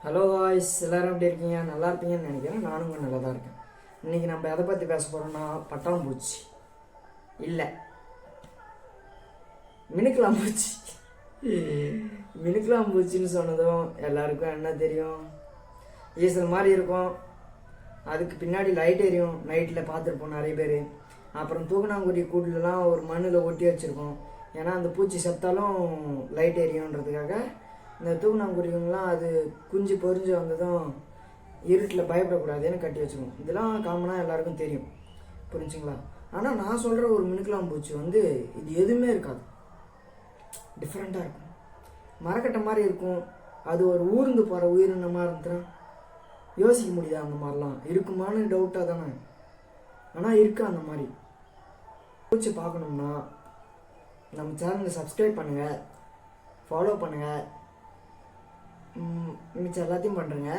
Hello voice எல்லோரும் எப்படி இருக்கீங்க? நல்லா இருப்பீங்கன்னு நினைக்கிறேன். நானும் நல்லா தான் இருக்கேன். இன்றைக்கி நம்ம எதை பற்றி பேச போகிறோம்னா பட்டாம்பூச்சி இல்லை மினுக்கலாம்பூச்சி. மினுக்கலாம்பூச்சின்னு சொன்னதும் எல்லாருக்கும் என்ன தெரியும்? ஈசல் மாதிரி இருக்கும், அதுக்கு பின்னாடி லைட் எரியும். நைட்டில் பார்த்துருப்போம் நிறைய பேர். அப்புறம் தூக்கணாங்குருவி கூட்டிலலாம் ஒரு மண்ணில் ஒட்டி வச்சுருக்கோம். ஏன்னா அந்த பூச்சி செத்தாலும் லைட் எரியுன்றதுக்காக இந்த தூக்கணாங்குருவிங்களாம் அது குஞ்சு பொறிஞ்சு வந்ததும் இருட்டில் பயப்படக்கூடாதுன்னு கட்டி வச்சுக்கணும். இதெல்லாம் காமனாக எல்லாருக்கும் தெரியும், புரிஞ்சுங்களா? ஆனால் நான் சொல்கிற ஒரு மினுக்கலாம்பூச்சி இது எதுவுமே இருக்காது, டிஃப்ரெண்ட்டாக இருக்கும். மரக்கட்டை மாதிரி இருக்கும். அது ஒரு ஊர்ந்து போகிற உயிரினமாக இருந்துச்சுன்னா யோசிக்க முடியாது. அந்த மாதிரிலாம் இருக்குமான்னு டவுட்டாக தானே, ஆனால் இருக்கு. அந்த மாதிரி பூச்சி பார்க்கணும்னா நம்ம சேனலை சப்ஸ்கிரைப் பண்ணுங்கள், ஃபாலோ பண்ணுங்கள், மிச்சம் எல்லாத்தையும் பண்ணுறேங்க.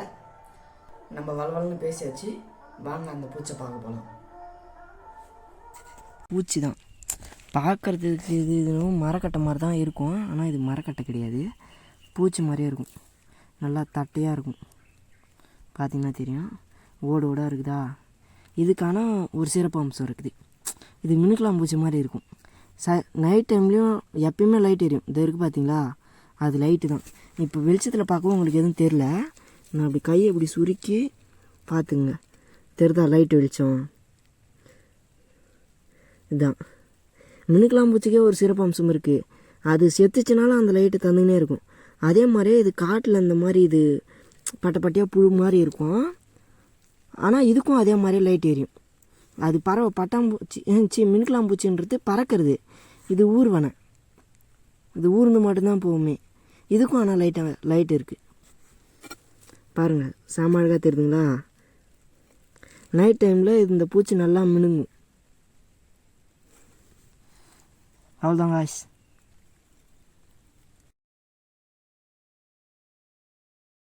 நம்ம வளவலன்னு பேசியாச்சு, வாங்க அந்த பூச்சை பார்க்க போகலாம். பூச்சி தான் பார்க்குறதுக்கு இதுவும் மரக்கட்டை மாதிரி தான் இருக்கும். ஆனால் இது மரக்கட்டை கிடையாது, பூச்சி மாதிரியே இருக்கும். நல்லா தட்டையாக இருக்கும், பார்த்திங்கன்னா தெரியும். ஓடாக இருக்குதா? இதுக்கான ஒரு சிறப்பு அம்சம் இருக்குது. இது மினுக்கலாம்பூச்சி மாதிரி இருக்கும். நைட் டைம்லேயும் எப்பயுமே லைட் எரியும். இது இருக்குது பார்த்தீங்களா, அது லைட்டு தான். இப்போ வெளிச்சத்தில் பார்க்கவும் உங்களுக்கு எதுவும் தெரில. நான் அப்படி கையை இப்படி சுருக்கி பார்த்துங்க, தெரிதா லைட் வெளிச்சம்? இதுதான் மினுக்கலாம்பூச்சிக்கே ஒரு சிறப்பு அம்சம் இருக்குது. அது செத்துச்சுனாலும் அந்த லைட்டு தந்துக்கினே இருக்கும். அதே மாதிரியே இது காட்டில் இந்த மாதிரி இது பட்டை பட்டையாக புழு மாதிரி இருக்கும். ஆனால் இதுக்கும் அதே மாதிரி லைட் எரியும். அது பட்டாம்பூச்சி மினுக்கலாம்பூச்சின்றது பறக்கிறது. இது ஊர்வனை, இது ஊர்ந்து மட்டும்தான் போகுமே. இதுக்கும் ஆனால் லைட் இருக்குது பாருங்கள், செம அழகாக தெரியுதுங்களா? நைட் டைமில் இந்த பூச்சி நல்லா மினுங்கும். அவ்வளோதாங்க காய்ஸ்.